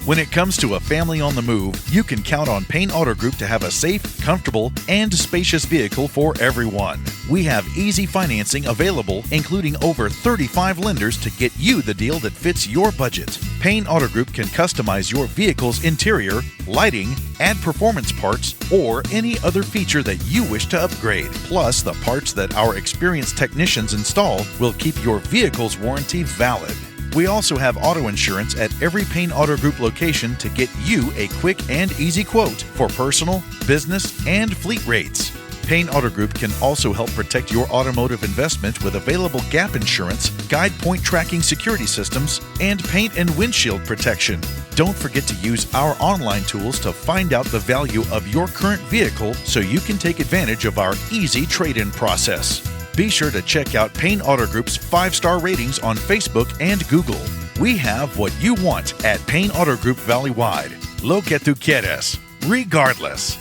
When it comes to a family on the move, you can count on Payne Auto Group to have a safe, comfortable, and spacious vehicle for everyone. We have easy financing available, including over 35 lenders to get you the deal that fits your budget. Payne Auto Group can customize your vehicle's interior, lighting, add performance parts, or any other feature that you wish to upgrade. Plus, the parts that our experienced technicians install will keep your vehicle's warranty valid. We also have auto insurance at every Payne Auto Group location to get you a quick and easy quote for personal, business, and fleet rates. Payne Auto Group can also help protect your automotive investment with available gap insurance, guide point tracking security systems, and paint and windshield protection. Don't forget to use our online tools to find out the value of your current vehicle so you can take advantage of our easy trade-in process. Be sure to check out Payne Auto Group's 5-star ratings on Facebook and Google. We have what you want at Payne Auto Group Valley-wide. Lo que tú quieres, regardless.